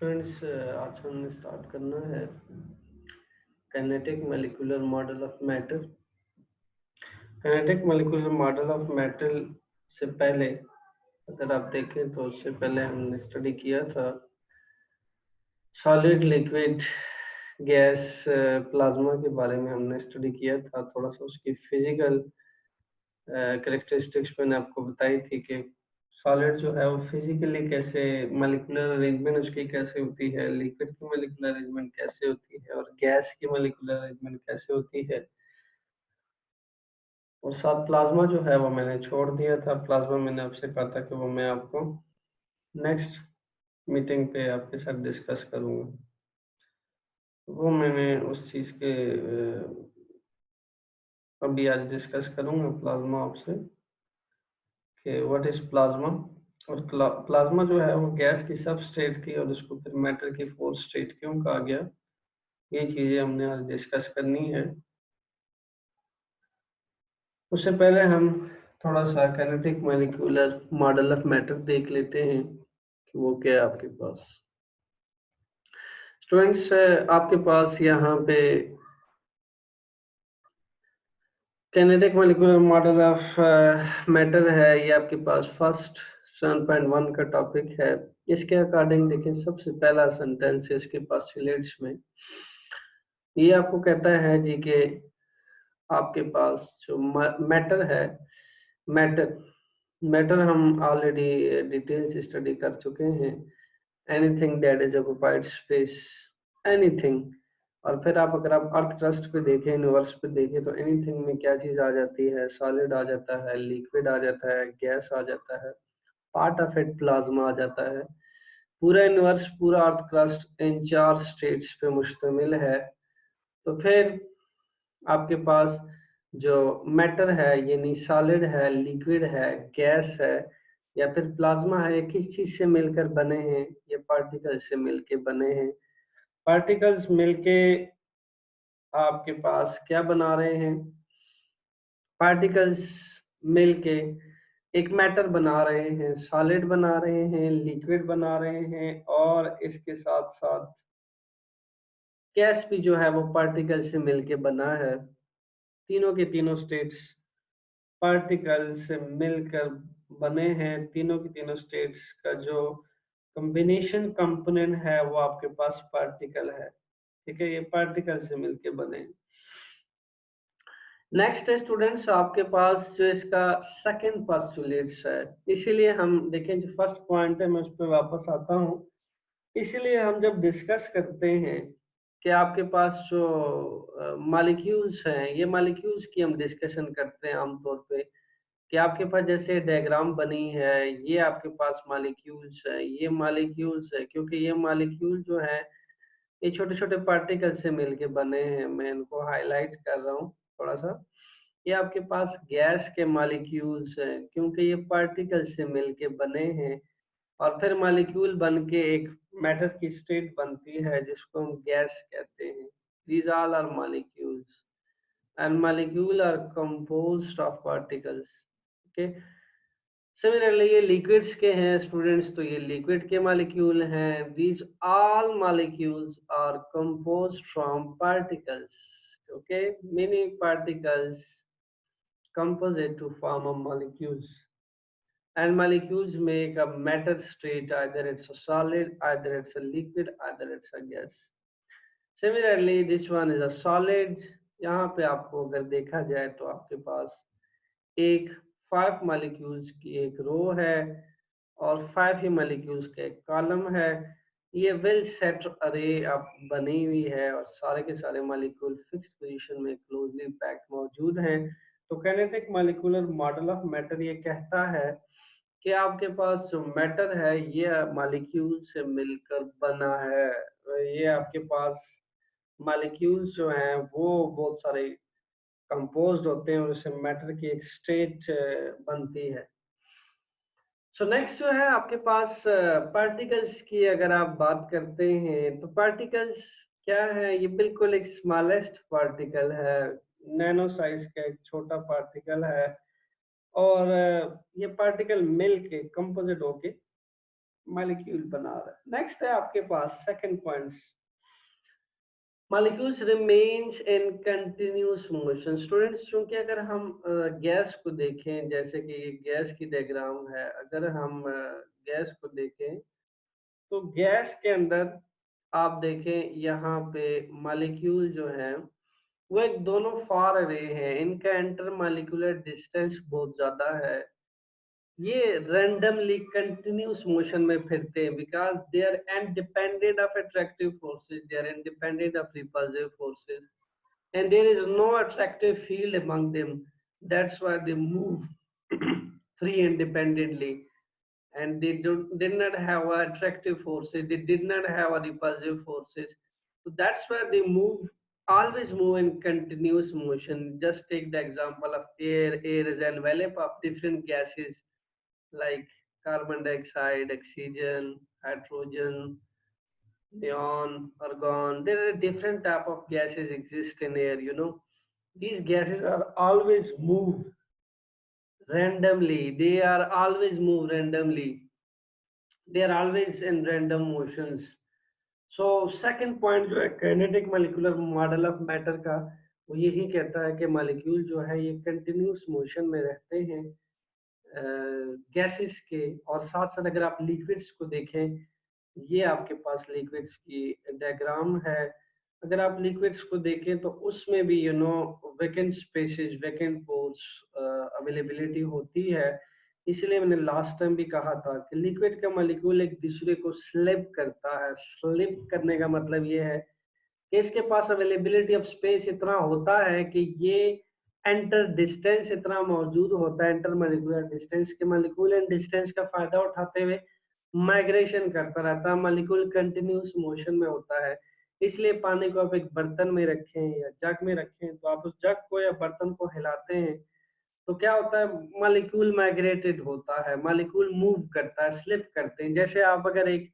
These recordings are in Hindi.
फ्रेंड्स, आज हमने स्टार्ट करना है kinetic molecular model of matter. Kinetic molecular model of matter से पहले अगर आप देखें तो उससे पहले हमने स्टडी किया था सॉलिड, लिक्विड, गैस, प्लाज्मा के बारे में हमने स्टडी किया था। थोड़ा सा उसकी फिजिकल कैरेक्टरिस्टिक्स मैंने आपको बताई थी कि सॉलिड जो है वो फिजिकली कैसे, मॉलिक्यूलर अरेंजमेंट उसकी कैसे होती है, लिक्विड की मॉलिक्यूलर अरेंजमेंट कैसे होती है और गैस की मॉलिक्यूलर अरेंजमेंट कैसे होती है। और साथ प्लाज्मा जो है वो मैंने छोड़ दिया था। प्लाज्मा मैंने आपसे कहा था कि वो मैं आपको नेक्स्ट मीटिंग पे आपके साथ डिस्कस करूंगा। वो मैंने उस चीज़ के अभी आज डिस्कस करूंगा प्लाज्मा आपसे कि व्हाट इज प्लाज्मा। और प्लाज्मा जो है वो गैस की सब स्टेट थी और उसको फिर मैटर की फोर्थ स्टेट क्यों कहा गया, ये चीज़ें हमने आज डिस्कस करनी है। उससे पहले हम थोड़ा सा kinetic molecular model of matter देख लेते हैं कि वो क्या है आपके पास। स्टूडेंट्स, आपके पास यहाँ पे kinetic molecular model of matter है। ये आपके पास फर्स्ट 7.1 का टॉपिक है। इसके अकॉर्डिंग देखें, सबसे पहला सेंटेंस है इसके पास सिलेट्स में। ये आपको कहता है जी कि आपके पास जो मैटर है, मैटर मैटर हम ऑलरेडी डिटेल्स स्टडी कर चुके हैं। Anything that is occupied space, anything. और फिर आप अगर आप अर्थ क्रस्ट पे देखें, यूनिवर्स पे देखें, तो एनीथिंग में क्या चीज आ जाती है? सॉलिड आ जाता है, लिक्विड आ जाता है, गैस आ जाता है, पार्ट ऑफ इट प्लाज्मा आ जाता है। पूरा यूनिवर्स, पूरा अर्थ क्रस्ट इन चार स्टेट्स पे मुश्तमिल है। तो फिर आपके पास जो मैटर है, यानी सॉलिड है, लिक्विड है, गैस है या फिर प्लाज्मा है, ये किस चीज से मिलकर बने हैं? ये पार्टिकल्स से मिलके बने हैं। पार्टिकल्स मिलके आपके पास क्या बना रहे हैं? पार्टिकल्स मिलके एक मैटर बना रहे हैं, सॉलिड बना रहे हैं, लिक्विड बना रहे हैं और इसके साथ साथ गैस भी जो है वो पार्टिकल से मिलके बना है। तीनों के तीनों स्टेट्स पार्टिकल से मिलकर बने हैं। तीनों की तीनों स्टेट्स का जो कॉम्बिनेशन कंपोनेंट है वो आपके पास पार्टिकल है। ठीक है, ये पार्टिकल से मिलके बने हैं। नेक्स्ट है स्टूडेंट्स, आपके पास जो इसका सेकंड पोस्टुलेट्स है। इसीलिए हम देखें, जो फर्स्ट पॉइंट है मैं उस पर वापस आता हूँ। इसीलिए हम जब डिस्कस करते हैं कि आपके पास जो मॉलिक्यूल्स हैं, ये मॉलिक्यूल्स की हम डिस्कशन करते हैं आमतौर पे कि आपके पास जैसे डायग्राम बनी है, ये आपके पास मॉलिक्यूल्स है, ये मॉलिक्यूल्स है, क्योंकि ये मॉलिक्यूल जो है ये छोटे छोटे पार्टिकल से मिलके बने हैं। मैं इनको हाईलाइट कर रहा हूँ थोड़ा सा। ये आपके पास गैस के मॉलिक्यूल्स हैं क्योंकि ये पार्टिकल से मिलके बने हैं और फिर मॉलिक्यूल बन के एक मैटर की स्टेट बनती है जिसको हम गैस कहते हैं। These all are molecules and molecule are composed of particles. Okay, similarly ये लिक्विड्स के हैं स्टूडेंट्स, तो ये लिक्विड के मॉलिक्यूल हैं। These all molecules are composed from particles. Okay, many particles composite to form a molecules, and molecules make a matter state, either it's a solid, either it's a liquid, either it's a gas. Similarly this one is a solid। यहाँ पे आपको अगर देखा जाए तो आपके पास एक 5 मॉलिक्यूल्स की एक रो है और 5 ही मॉलिक्यूल्स का एक कॉलम है। ये वेल सेट अरे आप बनी हुई है और सारे के सारे मॉलिक्यूल फिक्स पोजीशन में क्लोजली पैक्ड मौजूद हैं। तो kinetic molecular model of matter ये कहता है कि आपके पास जो मैटर है ये मॉलिक्यूल से मिलकर बना है। ये आपके पास मॉलिक्यूल्स जो हैं वो बहुत सारे कंपोज्ड होते हैं और उससे मैटर की एक स्टेट बनती है। सो नेक्स्ट जो है आपके पास पार्टिकल्स की अगर आप बात करते हैं तो पार्टिकल्स क्या है? ये बिल्कुल एक स्मॉलेस्ट पार्टिकल है, नैनो साइज का एक छोटा पार्टिकल है। और ये पार्टिकल मिल के कंपोजिट होके मॉलिक्यूल बना रहा है। नेक्स्ट है आपके पास second point, molecules remains in continuous motion. Students, चूंकि अगर हम गैस को देखें, जैसे कि गैस की डायग्राम है, अगर हम गैस को देखें तो गैस के अंदर आप देखें यहाँ पे मॉलिक्यूल जो है वो एक दोनों फार अवे हैं, इनका इंटर मॉलिक्यूलर डिस्टेंस बहुत ज्यादा है। ये रैंडमली कंटिन्यूअस मोशन में फिरते हैं because they are independent of attractive forces, they are independent of repulsive forces, and there is no attractive field among them. That's why they move free independently, and they did not have attractive forces. They did not have a repulsive forces. So that's why they move, always move in continuous motion. Just take the example of air. Air is enveloped of different gases like carbon dioxide, oxygen, hydrogen, neon, argon. There are different type of gases exist in air. These gases are always move randomly. They are always move randomly. They are always in random motions. So second point जो है kinetic molecular model of matter का, वो यही कहता है कि मॉलिक्यूल जो है ये कंटिन्यूस मोशन में रहते हैं गैसेस के। और साथ साथ अगर आप लिक्विड्स को देखें, ये आपके पास लिक्विड्स की डायग्राम है। अगर आप लिक्विड्स को देखें तो उसमें भी vacant spaces, vacant pores availability होती है। इसलिए मैंने लास्ट टाइम भी कहा था कि लिक्विड का मॉलिक्यूल एक दूसरे को स्लिप करता है। स्लिप करने का मतलब ये है कि इसके पास अवेलेबिलिटी ऑफ स्पेस इतना होता है कि ये एंटर डिस्टेंस इतना मौजूद होता है, इंटर मॉलिक्यूलर डिस्टेंस के मॉलिक्यूल एंड डिस्टेंस का फायदा उठाते हुए माइग्रेशन करता रहता है। मॉलिक्यूल कंटिन्यूस मोशन में होता है। इसलिए पानी को आप एक बर्तन में रखें या जग में रखें, तो आप उस जग को या बर्तन को हिलाते हैं तो क्या होता है, मॉलिक्यूल माइग्रेटेड होता है, मॉलिक्यूल मूव करता है, स्लिप करते हैं। जैसे आप अगर एक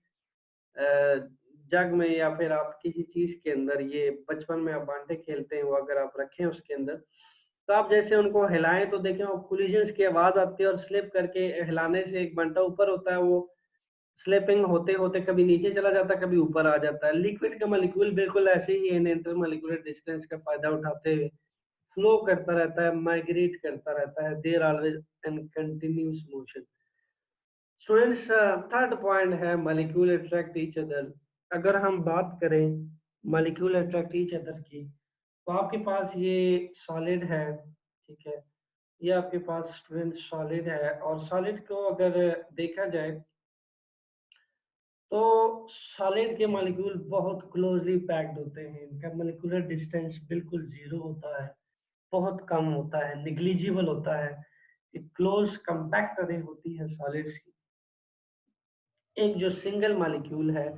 जग में या फिर आप किसी चीज के अंदर, ये बचपन में आप बांटे खेलते हैं, वो अगर आप रखें उसके अंदर, तो आप जैसे उनको हिलाएं तो देखें वो कोलिजन्स की आवाज आती है और स्लिप करके हिलाने से एक बंटा ऊपर होता है, वो स्लिपिंग होते होते कभी नीचे चला जाता है, कभी ऊपर आ जाता है। लिक्विड का मॉलिक्यूल बिल्कुल ऐसे ही है, इंटर मॉलिक्यूलर डिस्टेंस का फायदा उठाते हुए फ्लो करता रहता है, माइग्रेट करता रहता है, देर always in continuous motion. Students, third point है मॉलिक्यूल अट्रैक्ट ईच अदर। अगर हम बात करें मॉलिक्यूल अट्रैक्ट ईच अदर की, तो आपके पास ये सॉलिड है, ठीक है, ये आपके पास स्टूडेंट सॉलिड है। और सॉलिड को अगर देखा जाए तो सॉलिड के मॉलिक्यूल बहुत क्लोजली पैक्ड होते हैं, इनका मॉलिक्यूलर डिस्टेंस बिल्कुल जीरो होता है, बहुत कम होता है, निग्लिजिबल होता है। एक क्लोज कंपैक्ट रिंग होती है सॉलिड्स की। एक जो सिंगल मॉलिक्यूल है,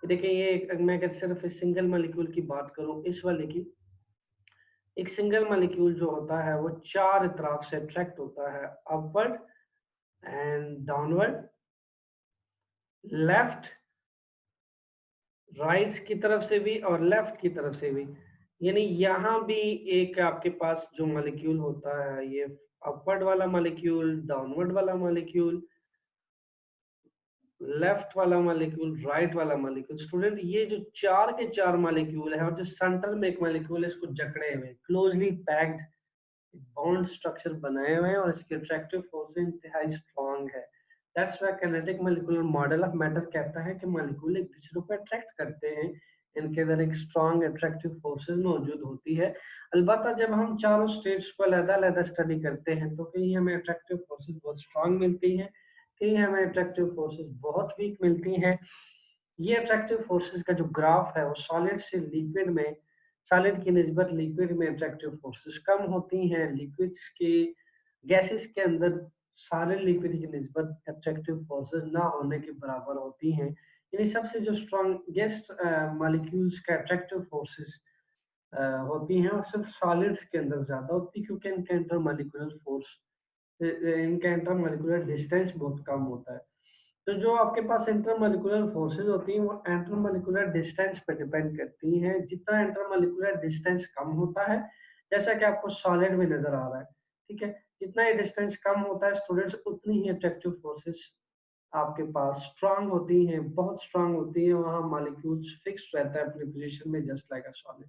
देखिए ये मैं अगर सिर्फ इस सिंगल मॉलिक्यूल की बात करूं, इस वाले की, एक सिंगल मॉलिक्यूल जो होता है वो चार तरफ से अट्रैक्ट होता है, upward and downward, left, right की तरफ से भी और लेफ्ट की तरफ से भी। यानी यहाँ भी एक आपके पास जो मॉलिक्यूल होता है, ये अपवर्ड वाला मॉलिक्यूल, डाउनवर्ड वाला मॉलिक्यूल, लेफ्ट वाला मॉलिक्यूल, राइट वाला मॉलिक्यूल। स्टूडेंट, ये जो चार के चार मॉलिक्यूल है और जो सेंटर में एक मॉलिक्यूल है, इसको जकड़े हुए क्लोजली पैक्ड बॉन्ड स्ट्रक्चर बनाए हुए हैं और इसकी अट्रैक्टिव फोर्स इंतहाई स्ट्रांग है। That's why kinetic molecular model of matter कहता है कि मॉलिक्यूल एक दूसरे को अट्रैक्ट करते हैं, इनके अंदर एक स्ट्रांग अट्रैक्टिव फोर्सेस मौजूद होती है। अलबत्ता जब हम चारों स्टेट्स को अलग-अलग स्टडी करते हैं तो कहीं हमें अट्रैक्टिव फोर्सेस बहुत स्ट्रांग मिलती हैं, कहीं हमें अट्रैक्टिव फोर्सेस बहुत वीक मिलती हैं। ये अट्रैक्टिव फोर्सेस का जो ग्राफ है वो सॉलिड से लिक्विड में, सॉलिड की निस्बत लिक्विड में अट्रैक्टिव फोर्सेस कम होती हैं, लिक्विड्स के गैसेस के अंदर सारे लिक्विड की निस्बत अट्रैक्टिव फोर्सेस ना होने के बराबर होती हैं। यानी सबसे जो स्ट्रॉन्गेस्ट मॉलिक्यूल्स का अट्रैक्टिव फोर्सेस होती हैं और सिर्फ सॉलिड्स के अंदर ज्यादा होती है, क्योंकि इनका इंटर मॉलिक्यूलर फोर्स, इनका इंटर मॉलिक्यूलर डिस्टेंस बहुत कम होता है। तो जो आपके पास इंटरमॉलिक्यूलर फोर्सेज होती हैं वो इंटरमॉलिक्यूलर डिस्टेंस पे डिपेंड करती हैं। जितना इंटरमॉलिक्यूलर डिस्टेंस कम होता है, जैसा कि आपको सॉलिड में नजर आ रहा है, ठीक है, जितना ये डिस्टेंस कम होता है स्टूडेंट्स, उतनी ही अट्रैक्टिव फोर्सेस आपके पास स्ट्रांग होती हैं, बहुत स्ट्रांग होती हैं, वहाँ मॉलिक्यूल्स फिक्स रहता है अपनी पोजीशन में जस्ट लाइक अ सॉलिड।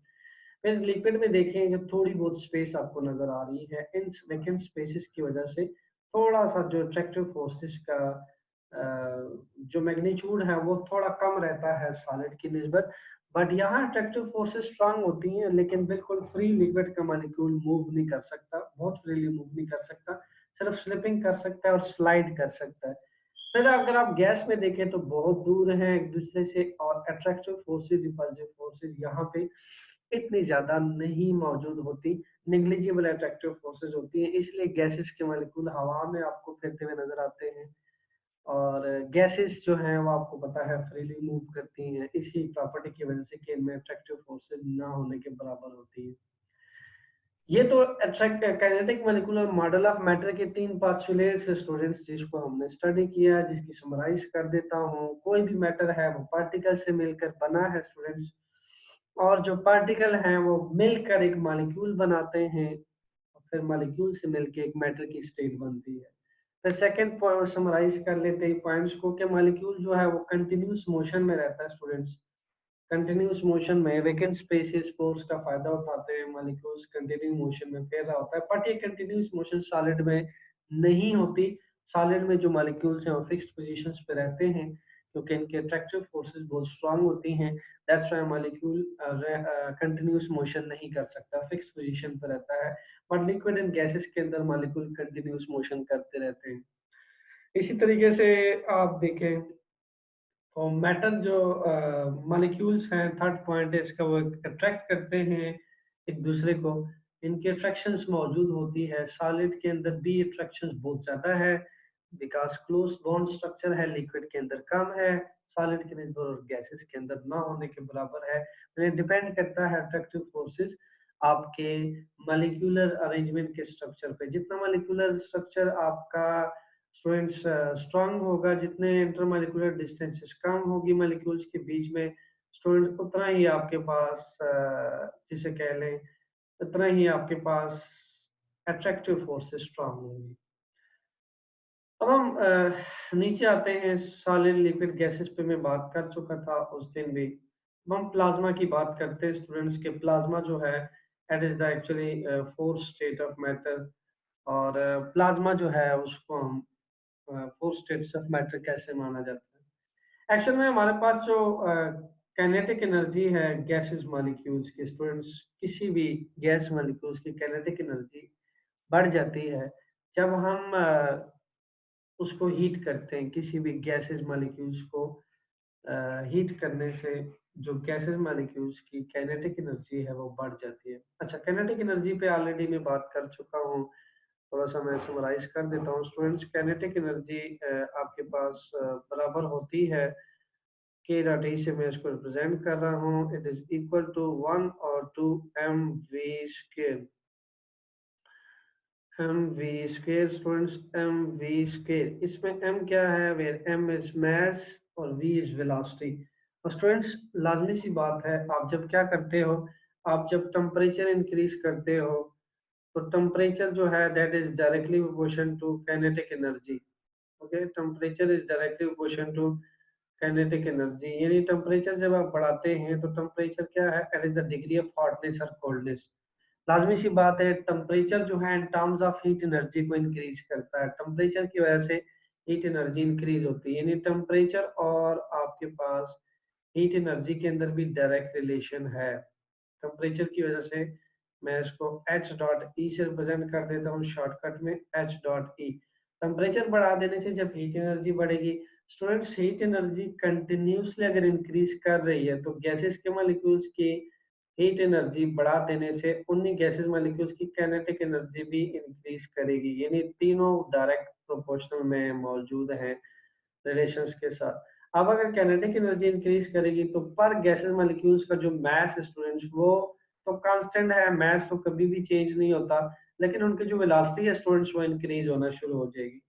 फिर लिक्विड में देखें जब थोड़ी बहुत स्पेस आपको नज़र आ रही है, इन वैकेंट स्पेसेस की वजह से थोड़ा-सा जो अट्रैक्टिव फोर्सेस का जो मैग्नीट्यूड है वो थोड़ा कम रहता है सॉलिड की निस्बत। बट यहाँ अट्रैक्टिव फोर्सेस स्ट्रांग होती हैं, लेकिन बिल्कुल फ्री लिक्विड का मॉलिक्यूल मूव नहीं कर सकता, बहुत फ्रीली मूव नहीं कर सकता, सिर्फ स्लिपिंग कर सकता है और स्लाइड कर सकता है। फिर अगर आप गैस में देखें तो बहुत दूर हैं एक दूसरे से, और अट्रैक्टिव फोर्सेस, रिपल्सिव फोर्सेस यहाँ पे इतनी ज़्यादा नहीं मौजूद होती, नेग्लिजिबल अट्रैक्टिव फोर्सेस होती हैं, इसलिए गैसेस के मॉलिक्यूल हवा में आपको फिरते हुए नज़र आते हैं। और गैसेस जो हैं वो आपको पता है फ्रीली मूव करती हैं, इसी प्रॉपर्टी की वजह से कि इनमें अट्रैक्टिव फोर्सेस ना होने के बराबर होती है। ये तो attract kinetic molecular model of matter के 3 पोस्टुलेट्स स्टूडेंट्स जिसको हमने स्टडी किया, जिसकी समराइज कर देता हूँ। कोई भी मैटर है वो पार्टिकल से मिलकर बना है स्टूडेंट्स, और जो पार्टिकल हैं वो मिलकर एक मॉलिक्यूल बनाते हैं, और फिर मॉलिक्यूल से मिलकर एक मैटर की स्टेट बनती है। फिर सेकंड पॉइंट समराइज कर लेते हैं पॉइंट्स को कि मॉलिक्यूल जो है वो कंटिन्यूस मोशन में रहता है स्टूडेंट्स। कंटिन्यूस मोशन में वैकेंट स्पेसेस फोर्स का फायदा उठाते हैं, मॉलिक्यूल्स कंटिन्यू मोशन में फैल रहा होता है, बट ये कंटिन्यूस मोशन सॉलिड में नहीं होती। सॉलिड में जो मॉलिक्यूल्स हैं वो फिक्स्ड पोजीशंस पे रहते हैं, क्योंकि इनके अट्रैक्टिव फोर्सेस बहुत स्ट्रांग होती हैं। That's why molecule continuous motion नहीं कर सकता, फिक्स्ड पोजीशन पे रहता है। बट लिक्विड एंड गैसेस के अंदर मॉलिक्यूल कंटिन्यूस मोशन करते रहते हैं। इसी तरीके से आप देखें तो मैटर जो मॉलिक्यूल्स हैं, थर्ड पॉइंट है इसका, वो अट्रैक्ट करते हैं एक दूसरे को, इनकी अट्रैक्शंस मौजूद होती है। सॉलिड के अंदर भी अट्रैक्शंस बहुत ज़्यादा है, बिकॉज क्लोज बॉन्ड स्ट्रक्चर है, लिक्विड के अंदर कम है, सॉलिड के अंदर और गैसेस के अंदर ना होने के बराबर है। तो ये डिपेंड करता है अट्रैक्टिव फोर्सेस आपके मॉलिक्यूलर अरेंजमेंट के स्ट्रक्चर पे। जितना मॉलिक्यूलर स्ट्रक्चर आपका स्टूडेंट्स स्ट्रांग होगा, जितने इंटरमॉलिक्यूलर डिस्टेंसेस कम होगी मॉलिक्यूल्स के बीच में स्टूडेंट्स, उतना ही आपके पास जिसे कह लें, उतना ही आपके पास अट्रैक्टिव फोर्सेस स्ट्रांग होंगी। अब हम नीचे आते हैं, सॉलिड लिक्विड गैसेस पे मैं बात कर चुका था उस दिन भी। अब हम प्लाज्मा की बात करते हैं स्टूडेंट्स के। प्लाज्मा जो है it is the actually fourth state of matter, और प्लाज्मा जो है उसको हम फोर स्टेट्स ऑफ मैटर कैसे माना जाता है। एक्चुअल में हमारे पास जो काइनेटिक एनर्जी है गैसेस मॉलिक्यूल्स के, स्टूडेंट्स किसी भी गैस मॉलिक्यूल्स की काइनेटिक एनर्जी बढ़ जाती है जब हम उसको हीट करते हैं। किसी भी गैसेस मॉलिक्यूल्स को हीट करने से जो गैसेस मॉलिक्यूल्स की काइनेटिक एनर्जी है वो बढ़ जाती है। अच्छा, काइनेटिक एनर्जी पे ऑलरेडी मैं बात कर चुका हूँ, थोड़ा-सा मैं समराइज़ कर देता हूँ। स्टूडेंट्स काइनेटिक एनर्जी आपके पास बराबर होती है K डॉट E से मैं इसको रिप्रेजेंट कर रहा हूँ। इट इज़ इक्वल टू 1 और 2 mv square. mv square students, mv square, इसमें m क्या है, वेयर m इज़ मास और v इज़ वेलोसिटी। और स्टूडेंट्स लाज़मी सी बात है, आप जब क्या करते हो, आप जब टेम्परेचर इंक्रीज़ करते हो तो टेम्परेचर जो है that is directly proportion to kinetic energy. Okay, temperature is directly proportion to kinetic energy. यानी टेम्परेचर जब आप बढ़ाते हैं तो टेम्परेचर क्या है, it is the degree of hotness और कोल्डनेस। लाज़मी सी बात है, टेम्परेचर जो है in terms of heat energy को इंक्रीज़ करता है। टेम्परेचर की वजह से हीट एनर्जी इंक्रीज़ होती है, यानी टेम्परेचर और आपके पास हीट एनर्जी के अंदर भी डायरेक्ट रिलेशन है। टेम्परेचर की वजह से मैं इसको एच डॉट ई से रिप्रेजेंट कर देता हूँ शॉर्टकट में, एच डॉट ई। टेम्परेचर बढ़ा देने से जब हीट एनर्जी बढ़ेगी, स्टूडेंट्स हीट एनर्जी कंटिन्यूसली अगर इंक्रीज कर रही है तो गैसेस के मॉलिक्यूल्स की हीट एनर्जी बढ़ा देने से उन्हीं गैसेस मॉलिक्यूल्स की काइनेटिक एनर्जी भी इंक्रीज करेगी, यानी तीनों डायरेक्ट प्रोपोर्शनल में मौजूद हैं रिलेशंस के साथ। अब अगर काइनेटिक एनर्जी इंक्रीज करेगी तो पर गैसेस मॉलिक्यूल्स का जो मास स्टूडेंट्स वो तो कांस्टेंट है, मास तो कभी भी चेंज नहीं होता, लेकिन उनकी जो वेलोसिटी है स्टूडेंट्स वो इंक्रीज होना शुरू हो जाएगी।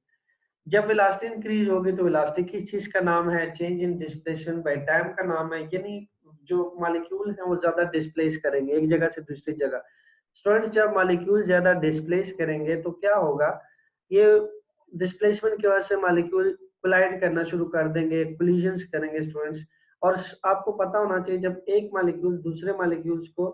जब वेलोसिटी इंक्रीज होगी तो वेलोसिटी किस चीज का नाम है, change in displacement by time का नाम है, यानी जो मॉलिक्यूल है वो ज्यादा डिस्प्लेस करेंगे एक जगह से दूसरी जगह। स्टूडेंट्स जब मॉलिक्यूल ज्यादा डिस्प्लेस करेंगे तो क्या होगा, ये डिस्प्लेसमेंट की वजह से मॉलिक्यूल कोलाइड करना शुरू कर देंगे, कोलिजन्स करेंगे स्टूडेंट्स। और आपको पता होना चाहिए जब एक मॉलिक्यूल दूसरे मॉलिक्यूल्स को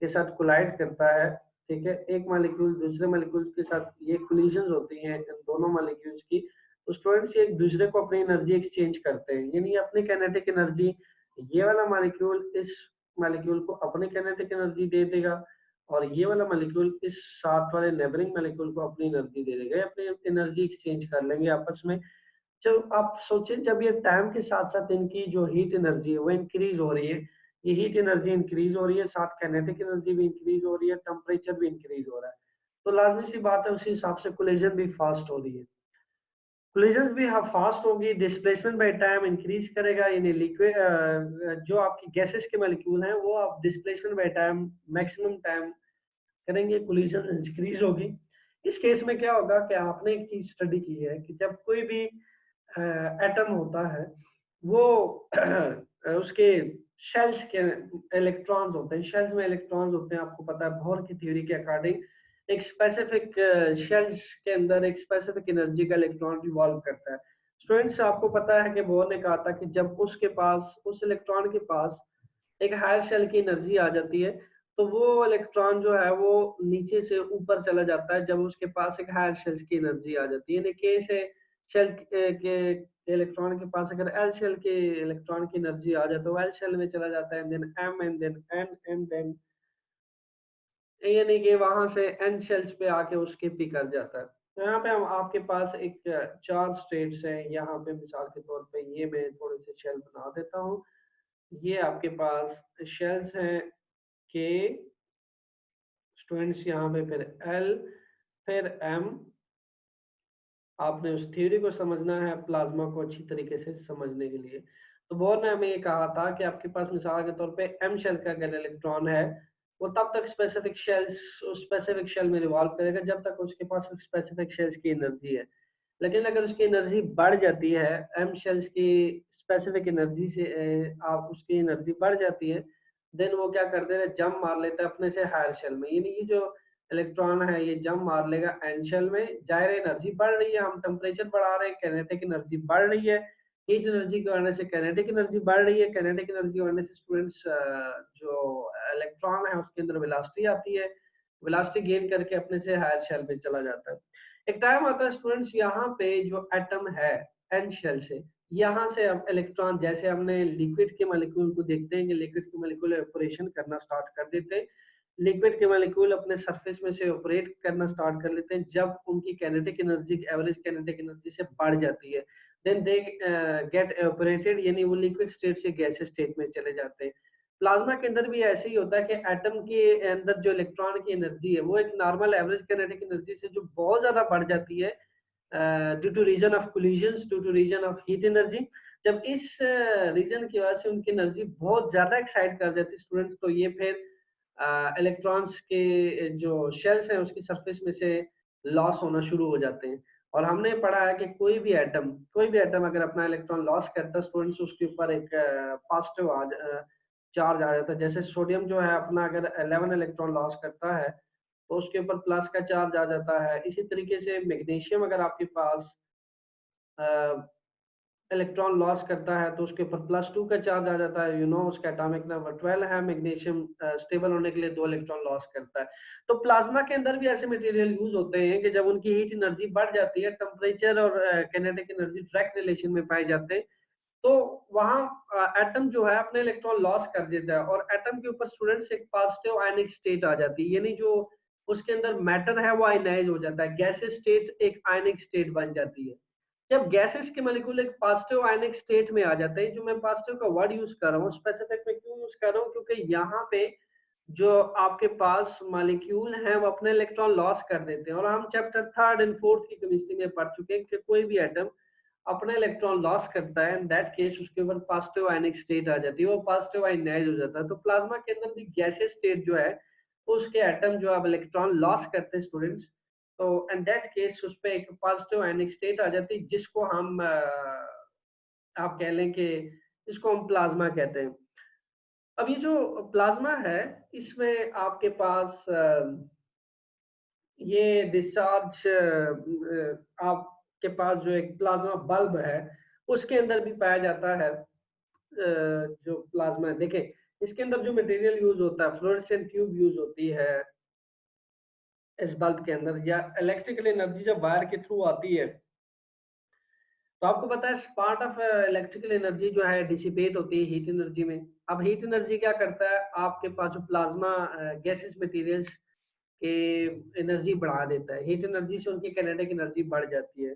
के साथ कोलाइड करता है, ठीक है, एक मॉलिक्यूल दूसरे मॉलिक्यूल के साथ ये कोलिजन्स होती हैं इन दोनों मॉलिक्यूल्स की, तो स्टूडेंट्स ये एक दूसरे को अपनी एनर्जी एक्सचेंज करते हैं, यानी अपनी काइनेटिक एनर्जी ये वाला मॉलिक्यूल इस मॉलिक्यूल को अपनी काइनेटिक एनर्जी दे देगा, और ये वाला मॉलिक्यूल इस साथ वाले नेबरिंग मॉलिक्यूल को अपनी एनर्जी दे देगा, अपनी एनर्जी एक्सचेंज कर लेंगे आपस में। जब आप सोचें, जब ये टाइम के साथ-साथ इनकी जो हीट एनर्जी है वो इंक्रीज़ हो रही है, ये हीट एनर्जी इंक्रीज़ हो रही है, साथ काइनेटिक एनर्जी भी इंक्रीज़ हो रही है, टेम्परेचर भी इंक्रीज़ हो रहा है। तो लाज़मी सी बात है उसी हिसाब से कोलिजन भी फास्ट हो रही है। कोलिजन्स भी हाँ फास्ट होगी, डिस्प्लेसमेंट बाय टाइम इंक्रीज़ करेगा, यानी जो आपकी गैसेज़ के मॉलिक्यूल हैं वो आप displacement by time maximum time करेंगे, कोलिजन इंक्रीज़ होगी। इस केस में क्या होगा कि आपने एक चीज़ स्टडी की है कि जब कोई भी एटम होता है, वो उसके शेल्स के इलेक्ट्रॉन्स होते हैं, शेल्स में इलेक्ट्रॉन्स होते हैं, आपको पता है बोहर की थ्योरी के अकॉर्डिंग एक स्पेसिफिक शेल्स के अंदर एक स्पेसिफिक एनर्जी का इलेक्ट्रॉन रिवॉल्व करता है। स्टूडेंट्स, आपको पता है कि बोहर ने कहा था कि जब उसके पास उस इलेक्ट्रॉन के पास एक हायर शेल की एनर्जी आ जाती है, तो वो इलेक्ट्रॉन जो है वो नीचे से ऊपर चला जाता है जब उसके पास एक हायर शेल की एनर्जी आ जाती है। यानी के से शेल के इलेक्ट्रॉन के पास अगर एल शेल के इलेक्ट्रॉन की एनर्जी आ जाए तो वो एल शेल में चला जाता है, then M and then N and then यानी कि वहाँ से एन शेल्स पे आके वो स्किप ही कर जाता है। तो यहाँ पे हम आपके पास एक 4 स्टेट्स हैं, यहाँ पे मिसाल के तौर पे ये मैं थोड़े से शेल बना देता हूँ। ये आपके पास शेल्स हैं के, स्टूडेंट्स यहाँ पे फिर एल, फिर एम। आपने उस थ्योरी को समझना है प्लाज्मा को अच्छी तरीके से समझने के लिए। तो बोर ने हमें ये कहा था कि आपके पास मिसाल के तौर पे एम शेल का अगर इलेक्ट्रॉन है, वो तब तक स्पेसिफिक शेल में रिवॉल्व करेगा जब तक उसके पास स्पेसिफिक शेल्स की एनर्जी है। लेकिन अगर उसकी एनर्जी बढ़ जाती है, एम शेल्स की स्पेसिफिक एनर्जी से आप उसकी एनर्जी बढ़ जाती है, देन वो क्या कर देगा, जंप मार लेता है अपने से हायर शेल में। यानी ये जो इलेक्ट्रॉन है ये जंप मार लेगा एन शेल में, जाहिर है एनर्जी बढ़ रही है, हम टेम्परेचर बढ़ा रहे हैं, काइनेटिक एनर्जी बढ़ रही है, हीट एनर्जी के बढ़ने से काइनेटिक एनर्जी बढ़ रही है, काइनेटिक एनर्जी बढ़ने से स्टूडेंट्स जो इलेक्ट्रॉन है उसके अंदर वेलोसिटी आती है, वेलोसिटी गेन करके अपने से हायर शेल में चला जाता है। एक टाइम आता है स्टूडेंट्स, यहाँ पे जो एटम है एन शेल से, यहाँ से अब इलेक्ट्रॉन, जैसे हमने लिक्विड के मॉलिक्यूल को देखते हैं कि लिक्विड के मॉलिक्यूल इवेपोरेशन करना स्टार्ट कर देते हैं, लिक्विड के मॉलिक्यूल अपने सरफेस में से ऑपरेट करना स्टार्ट कर लेते हैं जब उनकी kinetic energy average kinetic energy से बढ़ जाती है, देन दे गेट इवेपोरेटेड, यानी वो लिक्विड स्टेट से गैस स्टेट में चले जाते हैं। प्लाज्मा के अंदर भी ऐसे ही होता है कि एटम के अंदर जो इलेक्ट्रॉन की एनर्जी है वो एक नॉर्मल एवरेज काइनेटिक एनर्जी से जो बहुत ज्यादा बढ़ जाती है due to reason of collisions, due to reason of heat energy. जब इस रीजन की वजह से उनकी एनर्जी बहुत ज्यादा एक्साइट कर जाती है स्टूडेंट्स, तो ये फिर इलेक्ट्रॉन्स के जो शेल्स हैं उसकी सरफेस में से लॉस होना शुरू हो जाते हैं। और हमने पढ़ा है कि कोई भी एटम अगर अपना इलेक्ट्रॉन लॉस करता है स्टूडेंट्स, उसके ऊपर एक पॉजिटिव चार्ज आ जाता है। जैसे सोडियम जो है अपना अगर 11 इलेक्ट्रॉन लॉस करता है तो उसके ऊपर प्लस का चार्ज आ जाता है। इसी तरीके से मैग्नीशियम अगर आपके पास इलेक्ट्रॉन लॉस करता है तो उसके ऊपर +2 का चार्ज आ जाता है, उसका एटॉमिक नंबर 12 है। मैग्नीशियम स्टेबल होने के लिए 2 इलेक्ट्रॉन लॉस करता है। तो प्लाज्मा के अंदर भी ऐसे मटेरियल यूज होते हैं कि जब उनकी हीट एनर्जी बढ़ जाती है, टेम्परेचर और काइनेटिक एनर्जी डायरेक्ट रिलेशन में पाए जाते हैं, तो वहाँ एटम जो है अपने इलेक्ट्रॉन लॉस कर देता है और एटम के ऊपर स्टूडेंट्स एक पॉजिटिव आयनिक स्टेट आ जाती है, यानी जो उसके अंदर मैटर है वो आयनाइज हो जाता है, गैसेस स्टेट एक आयनिक स्टेट बन जाती है। जब गैसेस के मॉलिक्यूल एक पॉजिटिव आयनिक स्टेट में आ जाते हैं, जो मैं पॉजिटिव का वर्ड यूज कर रहा हूँ स्पेसिफिक में क्यों यूज कर रहा हूँ, क्योंकि यहाँ पे जो आपके पास मॉलिक्यूल हैं वो अपने इलेक्ट्रॉन लॉस कर देते हैं, और हम चैप्टर 3 एंड 4 की केमिस्ट्री में पढ़ चुके हैं कि कोई भी एटम अपना इलेक्ट्रॉन लॉस करता है, इन दैट केस उसके ऊपर पॉजिटिव आयनिक स्टेट आ जाती है, वो पॉजिटिव आयनाइज हो जाता है। तो प्लाज्मा के अंदर भी गैसेस स्टेट जो है उसके एटम जो अब इलेक्ट्रॉन लॉस करते हैं स्टूडेंट्स, तो इन दैट केस उस पे एक पॉजिटिव आयनिक स्टेट आ जाती है, जिसको हम आप कह लें कि इसको हम प्लाज्मा कहते हैं। अब ये जो प्लाज्मा है इसमें आपके पास ये डिस्चार्ज आप के पास जो एक प्लाज्मा बल्ब है, उसके अंदर भी पाया जाता है। जो प्लाज्मा है, देखें इसके अंदर जो मटेरियल यूज़ होता है, फ्लोरेसेंट ट्यूब यूज़ होती है इस बल्ब के अंदर, या इलेक्ट्रिकल एनर्जी जब वायर के थ्रू आती है, तो आपको पता है पार्ट ऑफ इलेक्ट्रिकल एनर्जी जो है डिसिपेट होती है हीट एनर्जी में। अब हीट एनर्जी क्या करता है, आपके पास जो प्लाज्मा गैसेस मटेरियल्स के एनर्जी बढ़ा देता है। हीट एनर्जी से उनकी काइनेटिक एनर्जी बढ़ जाती है।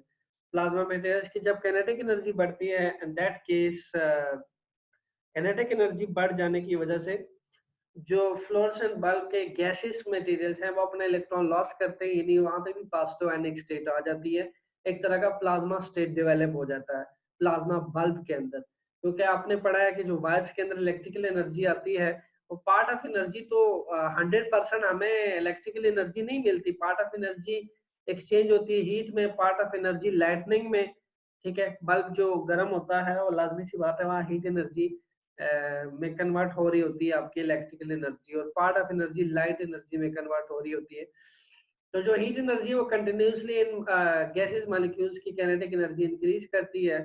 प्लाज्मा मटेरियल्स की जब काइनेटिक एनर्जी बढ़ती है, in that case kinetic energy बढ़ जाने की वजह से जो फ्लोरेसेंट बल्ब के गैसेस मटेरियल्स हैं वो अपना इलेक्ट्रॉन लॉस करते हैं, यानी वहां पे भी पॉजिटिव आयनिक स्टेट आ जाती है। एक तरह का प्लाज्मा स्टेट डेवलप हो जाता है प्लाज्मा बल्ब के अंदर। क्योंकि आपने पढ़ा है कि जो वायर्स के अंदर इलेक्ट्रिकल एनर्जी आती है, वो पार्ट ऑफ एनर्जी तो 100% हमें इलेक्ट्रिकल एनर्जी नहीं मिलती। पार्ट ऑफ एनर्जी एक्सचेंज होती है हीट में, पार्ट ऑफ एनर्जी लाइटनिंग में। ठीक है, बल्ब जो गर्म होता है वो लाजमी सी बात है वहाँ हीट एनर्जी में कन्वर्ट हो रही होती है आपकी इलेक्ट्रिकल एनर्जी, और part of energy light energy में कन्वर्ट हो रही होती है। तो जो हीट एनर्जी है वो कंटिन्यूसली इन गैसेस मॉलिक्यूल्स की काइनेटिक एनर्जी इंक्रीज करती है,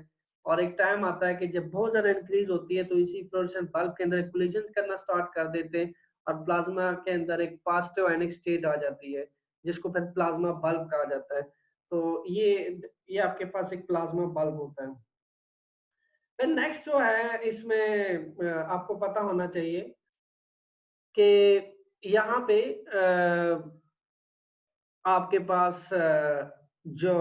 और एक टाइम आता है कि जब बहुत ज्यादा इंक्रीज होती है तो इसी फ्लोरेसेंट बल्ब के अंदर कोलिजन करना स्टार्ट कर देते हैं, और प्लाज्मा के अंदर एक पॉजिटिव आयनिक स्टेट आ जाती है, जिसको फिर प्लाज्मा बल्ब कहा जाता है। तो ये आपके पास एक प्लाज्मा बल्ब होता है। फिर नेक्स्ट जो है इसमें आपको पता होना चाहिए कि यहाँ पे आपके पास जो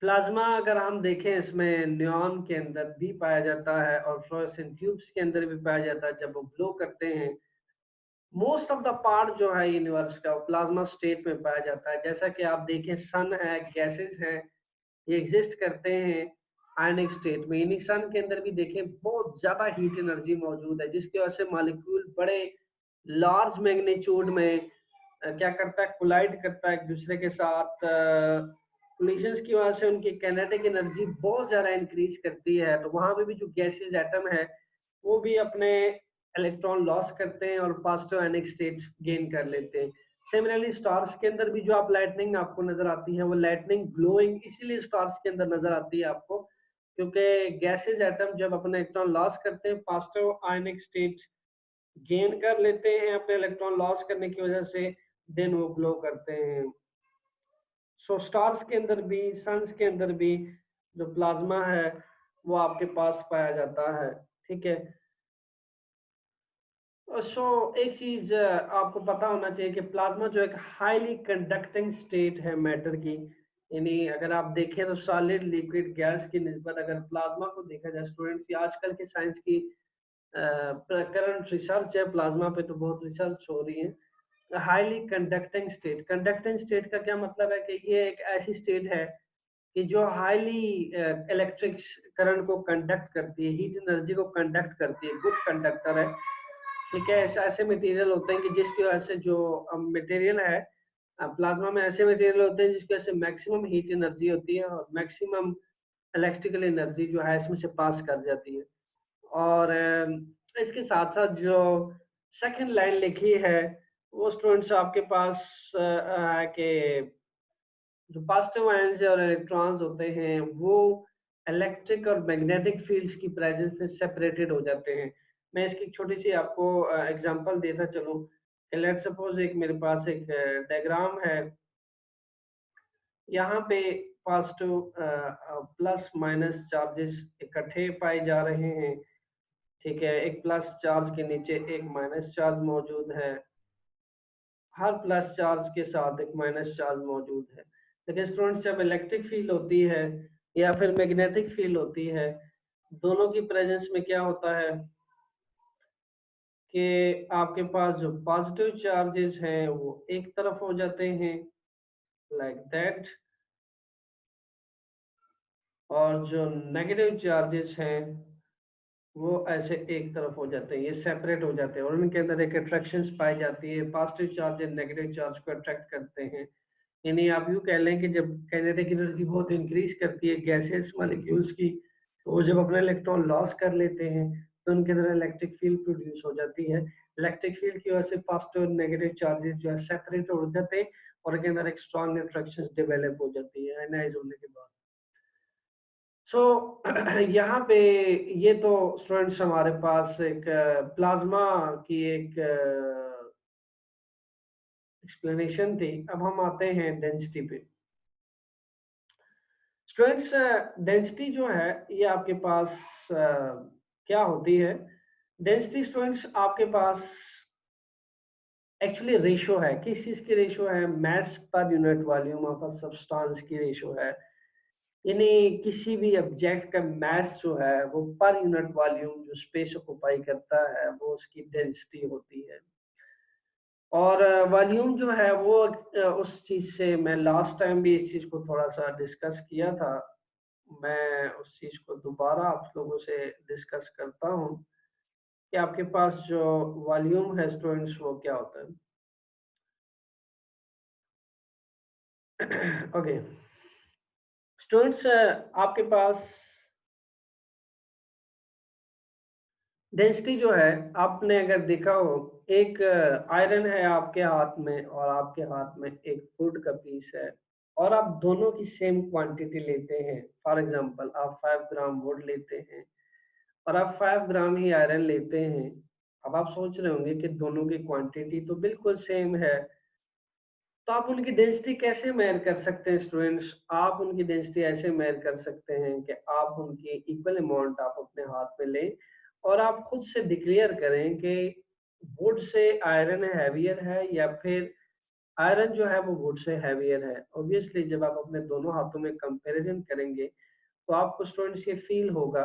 प्लाज्मा अगर हम देखें इसमें नियॉन के अंदर भी पाया जाता है और फ्लोरेसेंट ट्यूब्स के अंदर भी पाया जाता है जब वो ग्लो करते हैं। मोस्ट ऑफ द पार्ट जो है यूनिवर्स का वो प्लाज्मा स्टेट में पाया जाता है। जैसा कि आप देखें सन है, गैसेस हैं, ये एग्जिस्ट करते हैं आयनिक स्टेट में। यानी सन के अंदर भी देखें बहुत ज्यादा हीट एनर्जी मौजूद है, जिसकी वजह से मॉलिक्यूल बड़े लार्ज मैग्नीट्यूड में क्या करता है, कोलाइड करता है एक दूसरे के साथ। कोलिजन्स की वजह से उनकी काइनेटिक एनर्जी बहुत ज्यादा इंक्रीज करती है, तो वहां पे भी जो गैसेस एटम है वो भी अपने इलेक्ट्रॉन लॉस करते हैं और पॉजिटिव आयनिक स्टेट गेन कर लेते हैं। सिमिलरली स्टार्स के अंदर भी जो आप लाइटनिंग आपको नजर आती है, वो लाइटनिंग ग्लोइंग इसीलिए स्टार्स के अंदर नजर आती है आपको, क्योंकि गैसेस एटम जब अपने इलेक्ट्रॉन लॉस करते हैं, पॉजिटिव आयनिक स्टेट गेन कर लेते हैं अपने इलेक्ट्रॉन लॉस करने की वजह से, देन वो ग्लो करते हैं। सो स्टार्स के अंदर भी, सन्स के अंदर भी जो प्लाज्मा है वो आपके पास पाया जाता है। ठीक है, सो एक चीज आपको पता होना चाहिए कि प्लाज्मा जो एक हाईली कंडक्टिंग स्टेट है मैटर की। यानी अगर आप देखें तो सॉलिड लिक्विड गैस की निस्बत अगर प्लाज्मा को देखा जाए स्टूडेंट्स की, आजकल की साइंस की करंट रिसर्च है प्लाज्मा पे, तो बहुत रिसर्च हो रही है। Highly conducting state, conducting state का क्या मतलब है कि ये एक ऐसी स्टेट है कि जो हाईली इलेक्ट्रिक करंट को कंडक्ट करती है, हीट एनर्जी को कंडक्ट करती है, गुड कंडक्टर है। ठीक है, ऐसे ऐसे मटेरियल होते हैं कि जिसकी वजह से जो मटेरियल है प्लाज्मा में, ऐसे मटेरियल होते हैं जिसकी वजह से मैक्सिमम हीट एनर्जी होती है और मैक्सिमम इलेक्ट्रिकल एनर्जी जो है इसमें से पास कर जाती है। और इसके साथ साथ जो सेकंड लाइन लिखी है वो स्टूडेंट्स आपके पास है कि जो पॉजिटिव आयंस और इलेक्ट्रॉन्स होते हैं वो इलेक्ट्रिक और मैग्नेटिक फील्ड्स की प्रेजेंस में सेपरेटेड हो जाते हैं। मैं इसकी छोटी सी आपको एग्जांपल देता चलूं कि लेट्स सपोज एक मेरे पास एक डायग्राम है। यहाँ पे पॉजिटिव प्लस माइनस चार्जेस इकट्ठे पाए जा रहे हैं। ठीक है, एक प्लस चार्ज के नीचे एक माइनस चार्ज मौजूद है, हर प्लस चार्ज के साथ एक माइनस चार्ज मौजूद है। लेकिन स्टूडेंट्स जब इलेक्ट्रिक फील्ड होती है या फिर मैग्नेटिक फील्ड होती है, दोनों की प्रेजेंस में क्या होता है कि आपके पास जो पॉजिटिव चार्जेस हैं वो एक तरफ हो जाते हैं लाइक दैट, और जो नेगेटिव चार्जेस हैं वो ऐसे एक तरफ हो जाते हैं, ये सेपरेट हो जाते हैं, और उनके अंदर एक अट्रैक्शन पाई जाती है। Positive charge and negative charge को अट्रैक्ट करते हैं। यानी आप यूँ कह लें कि जब काइनेटिक एनर्जी बहुत इंक्रीज करती है गैसेस मॉलिक्यूल्स की, तो वो जब अपना इलेक्ट्रॉन लॉस कर लेते हैं तो उनके अंदर इलेक्ट्रिक फील्ड प्रोड्यूस हो जाती है। इलेक्ट्रिक फील्ड की वजह से पॉजिटिव और नेगेटिव चार्जेस जो है सेपरेट हो जाते हैं, और के अंदर एक स्ट्रॉन्ग इंटरेक्शंस डेवलप हो जाती है आयनाइज होने के बाद। सो यहाँ पे ये तो स्टूडेंट्स हमारे पास एक प्लाज्मा की एक एक्सप्लेनेशन थी। अब हम आते हैं डेंसिटी पे। स्टूडेंट्स डेंसिटी जो है ये आपके पास क्या होती है? डेंसिटी स्टूडेंट्स आपके पास एक्चुअली रेशो है। किस चीज़ की रेशो है? मास पर unit volume of a substance की रेशो है। यानी किसी भी ऑब्जेक्ट का मास जो है वो पर यूनिट वॉल्यूम जो स्पेस ऑक्युपाई करता है वो उसकी डेंसिटी होती है। और वॉल्यूम जो है वो उस चीज़ से मैं लास्ट टाइम भी इस चीज़ को थोड़ा-सा डिस्कस किया था। मैं उस चीज़ को दोबारा आप लोगों से डिस्कस करता हूँ कि आपके पास जो वॉल्यूम है स्टूडेंट्स वो क्या होता है? ओके, स्टूडेंट्स आपके पास डेंसिटी जो है आपने अगर देखा हो, एक आयरन है आपके हाथ में और आपके हाथ में एक वुड का पीस है और आप दोनों की सेम क्वांटिटी लेते हैं। फॉर एग्जांपल आप 5 ग्राम वुड लेते हैं और आप 5 ग्राम ही आयरन लेते हैं। अब आप सोच रहे होंगे कि दोनों की क्वांटिटी तो बिल्कुल सेम है, तो आप उनकी डेंसिटी कैसे मेजर कर सकते हैं स्टूडेंट्स? आप उनकी डेंसिटी ऐसे मेजर कर सकते हैं कि आप उनकी इक्वल अमाउंट आप अपने हाथ में लें और आप खुद से डिक्लेयर करें कि वुड से आयरन हैवियर है या फिर आयरन जो है वो वुड से हैवियर है। ऑब्वियसली जब आप अपने दोनों हाथों में कंपैरिजन करेंगे तो आपको स्टूडेंट्स ये फील होगा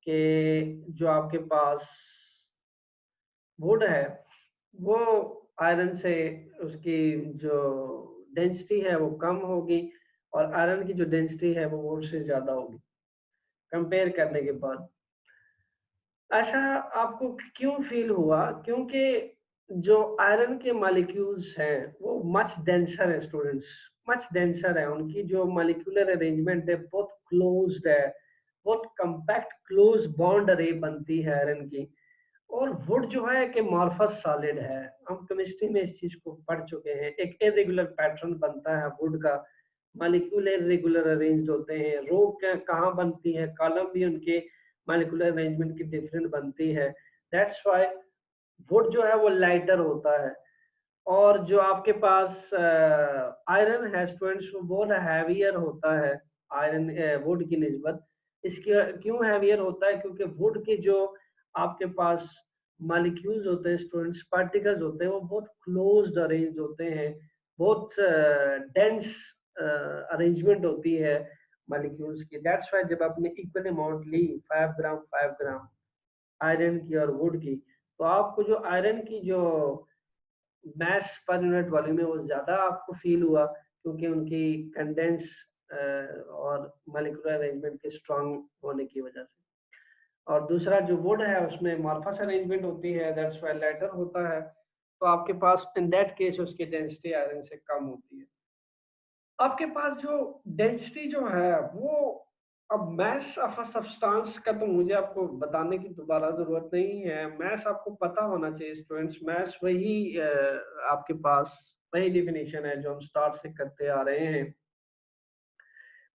कि जो आपके पास वुड है वो आयरन से उसकी जो डेंसिटी है वो कम होगी और आयरन की जो डेंसिटी है वो वुड से ज़्यादा होगी कंपेयर करने के बाद। ऐसा आपको क्यों फ़ील हुआ? क्योंकि जो आयरन के मॉलिक्यूल्स हैं वो मच डेंसर है स्टूडेंट्स, मच डेंसर है। उनकी जो मॉलिक्यूलर अरेंजमेंट है बहुत क्लोज़्ड है, बहुत कॉम्पैक्ट क्लोज़ बॉन्ड अरे बनती है आयरन की। और वुड जो है कि अमॉर्फस सॉलिड है। हम केमिस्ट्री में इस चीज़ को पढ़ चुके हैं। एक इर्रेगुलर पैटर्न बनता है वुड का, मॉलिक्यूल इर्रेगुलर अरेंज्ड होते हैं। रो कहाँ बनती है, कॉलम भी उनके मॉलिक्यूलर अरेंजमेंट की डिफरेंट बनती है। दैट्स व्हाई वुड जो है वो लाइटर होता है। और जो आपके पास आयरन है स्टूडेंट्स वो बहुत हैवियर होता है आयरन वुड की निस्बत। इसके क्यों हैवियर होता है? क्योंकि वुड के जो आपके पास मॉलिक्यूल्स होते हैं स्टूडेंट्स, पार्टिकल्स होते हैं वो बहुत क्लोज्ड अरेंज होते हैं, बहुत डेंस अरेंजमेंट होती है मॉलिक्यूल्स की। दैट्स व्हाई जब आपने इक्वल अमाउंट ली 5 ग्राम आयरन की और वुड की, तो आपको जो आयरन की जो मास पर यूनिट वॉल्यूम में वो ज़्यादा आपको फ़ील हुआ क्योंकि उनकी कंडेंस और मॉलिक्यूलर अरेंजमेंट के स्ट्रॉन्ग होने की वजह से। और दूसरा जो वुड है उसमें अमॉर्फस अरेंजमेंट होती है, दैट्स व्हाई लाइटर होता है। तो आपके पास इन दैट केस उसकी डेंसिटी आयरन से कम होती है। आपके पास जो डेंसिटी जो है वो अब मास ऑफ अ सब्सटेंस का तो मुझे आपको बताने की दोबारा ज़रूरत नहीं है। मास आपको पता होना चाहिए स्टूडेंट्स। मास वही आपके पास वही डेफिनेशन है जो हम स्टार्ट से करते आ रहे हैं।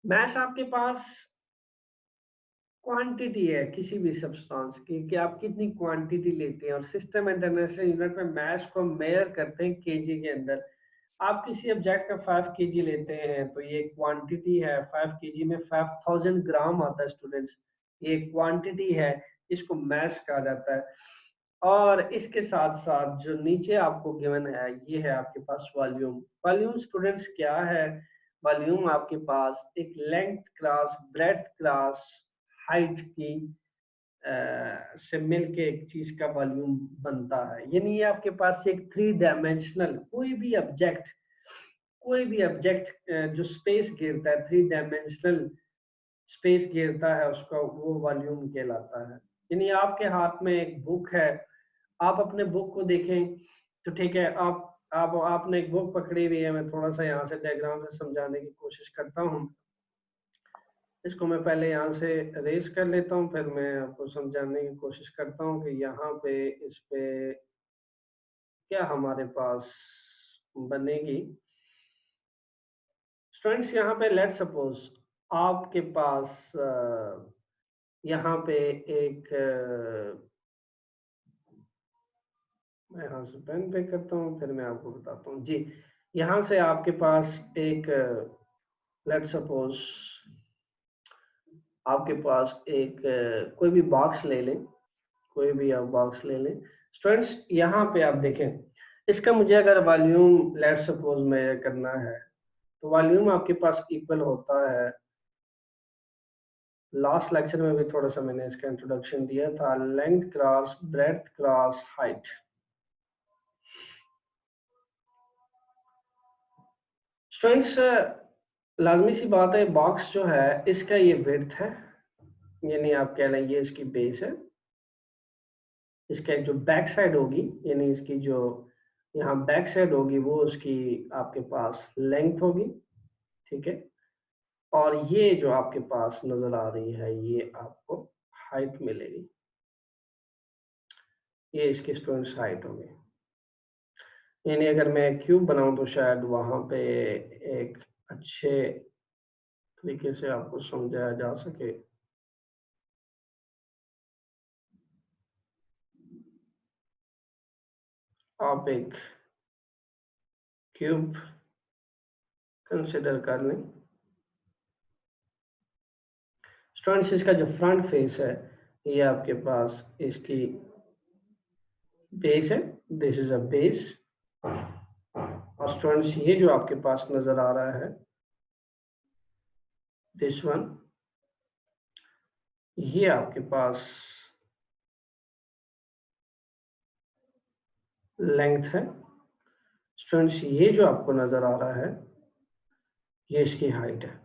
मास आपके पास क्वांटिटी है किसी भी सब्सटेंस की कि आप कितनी क्वांटिटी लेते हैं और सिस्टम इंटरनेशनल यूनिट में मास को मेजर करते हैं केजी के अंदर। आप किसी ऑब्जेक्ट का 5 केजी लेते हैं तो ये क्वांटिटी है। 5 केजी में 5000 ग्राम आता है स्टूडेंट्स। ये क्वांटिटी है, इसको मास कहा जाता है। और इसके साथ-साथ जो नीचे आपको गिवन है ये है आपके पास वॉल्यूम। वॉल्यूम स्टूडेंट्स क्या है? वॉल्यूम आपके पास एक length cross breadth cross height की से मिलके एक चीज़ का वॉल्यूम बनता है। यानी ये आपके पास एक 3 डायमेंशनल कोई भी ऑब्जेक्ट जो स्पेस घेरता है, 3 डायमेंशनल स्पेस घेरता है उसका वो वॉल्यूम कहलाता है। यानी आपके हाथ में एक बुक है, आप अपने बुक को देखें तो ठीक है, आप आपने एक बुक पकड़ी हुई है। मैं थोड़ा-सा यहाँ से डायग्राम से समझाने की कोशिश करता हूँ। इसको मैं पहले यहाँ से रेज़ कर लेता हूँ, फिर मैं आपको समझाने की कोशिश करता हूँ कि यहाँ पे इस पे क्या हमारे पास बनेगी। स्टूडेंट्स यहाँ पे लेट्स सपोज आपके पास यहाँ पे एक मैं यहाँ से पेन पे करता हूँ, फिर मैं आपको बताता हूँ जी। यहाँ से आपके पास एक लेट्स सपोज आपके पास एक कोई भी बॉक्स ले लें, कोई भी आप बॉक्स ले लें। स्टूडेंट्स यहाँ पे आप देखें, इसका मुझे अगर वॉल्यूम लेट्स सपोज मेजर करना है, तो वॉल्यूम आपके पास इक्वल होता है, लास्ट लेक्चर में भी थोड़ा सा मैंने इसका इंट्रोडक्शन दिया था, length cross breadth cross height. Students लाजमी सी बात है, बॉक्स जो है इसका ये विड्थ है, यानी आप कह लें ये इसकी बेस है। इसका एक जो बैक साइड होगी, यानी इसकी जो यहाँ बैक साइड होगी, वो उसकी आपके पास लेंथ होगी, ठीक है। और ये जो आपके पास नजर आ रही है, ये आपको हाइट मिलेगी, ये इसकी स्टूडेंट्स हाइट होगी। यानी अगर मैं क्यूब बनाऊं तो शायद वहां पे एक अच्छे तरीके से आपको समझाया जा सके। आप एक क्यूब कंसिडर कर लें। स्टूडेंट्स इसका जो फ्रंट फेस है, ये आपके पास इसकी बेस है, दिस इज अ बेस। और स्टूडेंट्स ये जो आपके पास नजर आ रहा है, दिस वन, ये आपके पास लेंथ है। स्टूडेंट्स ये जो आपको नजर आ रहा है, ये इसकी हाइट है।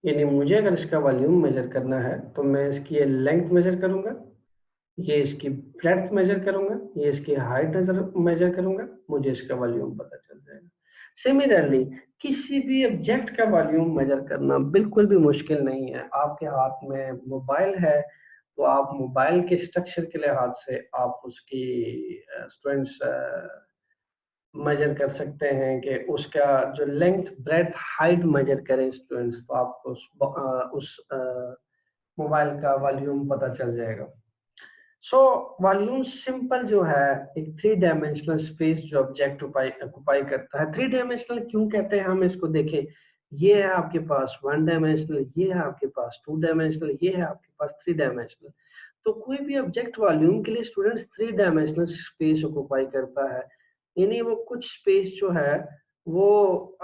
यानी मुझे अगर इसका वॉल्यूम मेजर करना है, तो मैं इसकी ये लेंथ मेजर करूंगा, ये इसकी ब्रेड्थ मेजर करूंगा, ये इसकी हाइट मेजर करूंगा, मुझे इसका वॉल्यूम पता चल जाएगा। सिमिलरली किसी भी ऑब्जेक्ट का वॉल्यूम मेजर करना बिल्कुल भी मुश्किल नहीं है। आपके हाथ में मोबाइल है, तो आप मोबाइल के स्ट्रक्चर के लिहाज से आप उसकी स्टूडेंट्स मेजर कर सकते हैं कि उसका जो लेंथ ब्रेड्थ हाइट मेजर करें स्टूडेंट्स, तो आपको उस मोबाइल का वॉल्यूम पता चल जाएगा। सो वॉल्यूम सिंपल जो है, एक थ्री डायमेंशनल स्पेस जो ऑब्जेक्ट ऑक्युपाई करता है। थ्री डायमेंशनल क्यों कहते हैं, हम इसको देखें। ये है आपके पास वन डायमेंशनल, ये है आपके पास टू डायमेंशनल, ये है आपके पास थ्री डायमेंशनल। तो कोई भी ऑब्जेक्ट वॉल्यूम के लिए students three dimensional space occupy करता है। यानी वो कुछ स्पेस जो है वो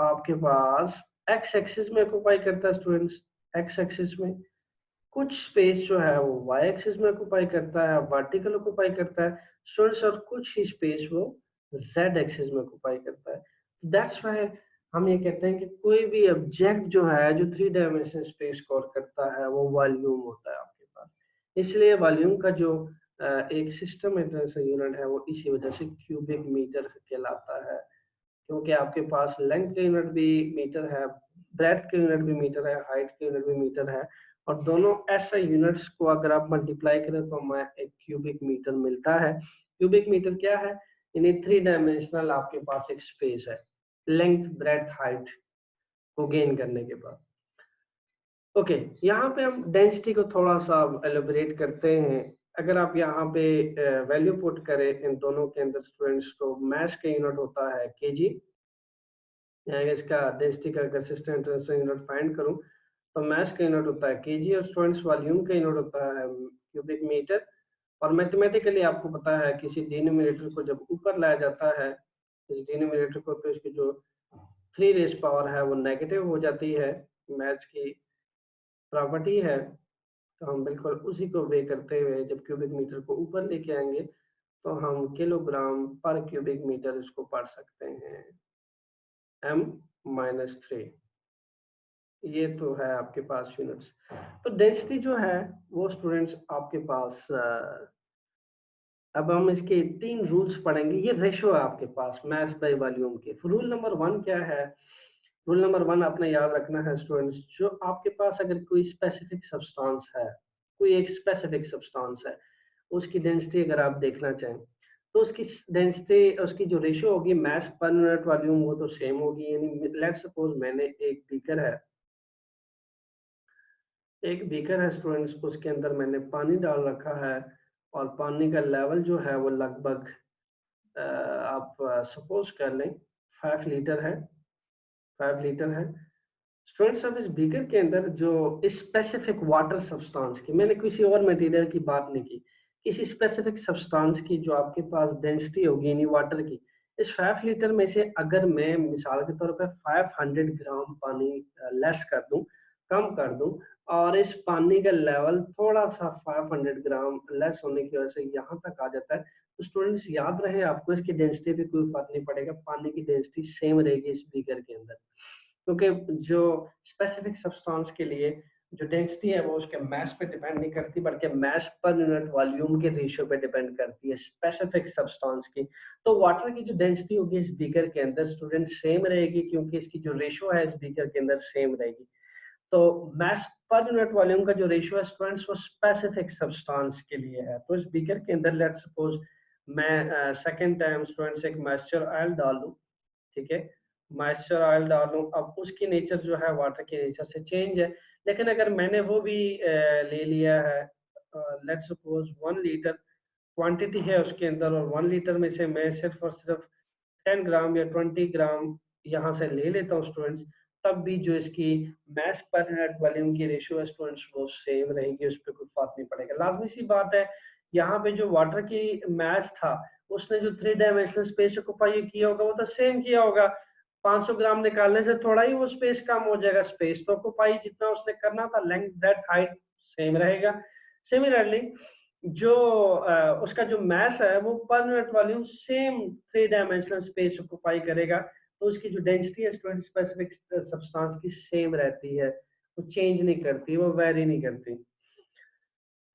आपके पास एक्स एक्सिस में ऑक्युपाई करता है स्टूडेंट्स, एक्स एक्सिस में। कुछ स्पेस जो है वो वाई एक्सिस में ऑक्युपाई करता है, वर्टिकल ऑक्युपाई करता है स्टूडेंट्स, और कुछ ही स्पेस वो जेड एक्सिस में ऑक्युपाई करता है। दैट्स व्हाई हम ये कहते हैं कि कोई भी ऑब्जेक्ट जो है जो थ्री डायमेंशनल स्पेस कवर करता है, वो वॉल्यूम होता है आपके पास। इसलिए वॉल्यूम का जो एक सिस्टम यूनिट है, वो इसी वजह से क्यूबिक मीटर कहलाता है, क्योंकि आपके पास लेंथ का यूनिट भी मीटर है, ब्रेड्थ का यूनिट भी मीटर है, हाइट का यूनिट भी मीटर है। और दोनों ऐसे यूनिट्स को अगर आप मल्टीप्लाई करें तो हमें एक क्यूबिक मीटर मिलता है। क्यूबिक मीटर क्या है, यानी थ्री डायमेंशनल आपके पास एक स्पेस है, लेंथ ब्रेड्थ हाइट को गेन करने के बाद। ओके, यहाँ पे हम डेंसिटी को थोड़ा सा एलोबरेट करते हैं। अगर आप यहाँ पे वैल्यू पुट करें इन दोनों के अंदर स्टूडेंट्स, तो मैथ का यूनिट होता है केजी। इसका डेंसिटी का अगर सिस्टम यूनिट फाइंड करूं, तो मैथ का यूनिट होता है केजी, और स्टूडेंट्स वॉल्यूम का यूनिट होता है क्यूबिक मीटर। और मैथमेटिकली आपको पता है किसी डिनोमिनेटर को जब ऊपर लाया जाता है, इस डिनोमिनेटर को, तो इसकी जो थ्री रेज पावर है वो नेगेटिव हो जाती है। मैथ की प्रॉपर्टी है, तो हम बिल्कुल उसी को वे करते हुए जब क्यूबिक मीटर को ऊपर लेके आएंगे, तो हम किलोग्राम पर क्यूबिक मीटर इसको पढ़ सकते हैं, m-3। ये तो है आपके पास यूनिट्स। तो डेंसिटी जो है वो स्टूडेंट्स आपके पास अब हम इसके तीन रूल्स पढ़ेंगे। ये रेशो है आपके पास मास बाय वॉल्यूम के। रूल नंबर वन क्या है, रूल नंबर वन आपने याद रखना है स्टूडेंट्स, जो आपके पास अगर कोई स्पेसिफिक सब्सटेंस है, कोई एक स्पेसिफिक सब्सटेंस है, उसकी डेंसिटी अगर आप देखना चाहें, तो उसकी डेंसिटी, उसकी जो रेशियो होगी मास पर यूनिट वॉल्यूम, वो तो सेम होगी। यानी लेट्स सपोज मैंने एक बीकर है स्टूडेंट्स, उसके अंदर मैंने पानी डाल रखा है और पानी का लेवल जो है वो लगभग आप सपोज कर लें 5 लीटर है, 5 लीटर है। स्टूडेंट्स अब इस बीकर के अंदर जो स्पेसिफिक वाटर सब्सटेंस की, मैंने किसी और मटेरियल की बात नहीं की, किसी स्पेसिफिक सब्सटेंस की जो आपके पास डेंसिटी होगी यानी वाटर की, इस 5 लीटर में से अगर मैं मिसाल के तौर पे 500 ग्राम पानी लेस कर दूं, कम कर दूं, और इस पानी का लेवल थोड़ा सा 500 ग्राम लेस होने की वजह से यहाँ तक आ जाता है, तो स्टूडेंट्स याद रहे आपको इसकी डेंसिटी पे कोई फर्क नहीं पड़ेगा, पानी की डेंसिटी सेम रहेगी इस बीकर के अंदर। क्योंकि जो स्पेसिफिक सब्सटेंस के लिए जो डेंसिटी है वो उसके मास पे डिपेंड नहीं करती, बल्कि मास पर यूनिट वॉल्यूम के रेशियो पे डिपेंड करती है स्पेसिफिक सब्सटेंस की। तो वाटर की जो डेंसिटी होगी इस बीकर के अंदर स्टूडेंट सेम रहेगी, क्योंकि इसकी जो रेशियो है इस बीकर के अंदर सेम रहेगी। तो मास पर यूनिट वॉल्यूम का जो रेशियो है स्टूडेंट्स वो स्पेसिफिक सब्सटेंस के लिए है। तो इस बीकर के अंदर लेट्स सपोज मैं सेकंड टाइम स्टूडेंट्स एक मॉइस्चर ऑयल डाल दूं, ठीक है, मॉइस्चर ऑयल डालूं, अब उसकी नेचर जो है वाटर के नेचर से चेंज है। लेकिन अगर मैंने वो भी ले लिया है, लेट्स सपोज 1 लीटर क्वांटिटी है उसके अंदर, और 1 लीटर में से मैं सिर्फ और सिर्फ 10 ग्राम या 20 ग्राम यहाँ से ले लेता हूँ स्टूडेंट्स, तब भी जो इसकी मास पर यूनिट वॉल्यूम की रेशियो है स्टूडेंट्स वो सेम रहेगी, उस पर कोई फर्क नहीं पड़ेगा। लाजमी सी बात है, यहाँ पे जो वाटर की मास था उसने जो 3 डायमेंशनल स्पेस ऑक्यूपाई किया होगा वो तो सेम किया होगा। 500 ग्राम निकालने से थोड़ा ही वो स्पेस कम हो जाएगा, स्पेस तो ऑक्यूपाई जितना उसने करना था, लेंथ ब्रेड्थ हाइट सेम रहेगा। सिमिलरली जो उसका जो मास है वो पर unit volume same 3 dimensional space occupy करेगा, तो उसकी जो डेंसिटी है स्टूडेंट स्पेसिफिक सब्सटेंस की सेम रहती है, वो चेंज नहीं करती, वो वेरी नहीं करती।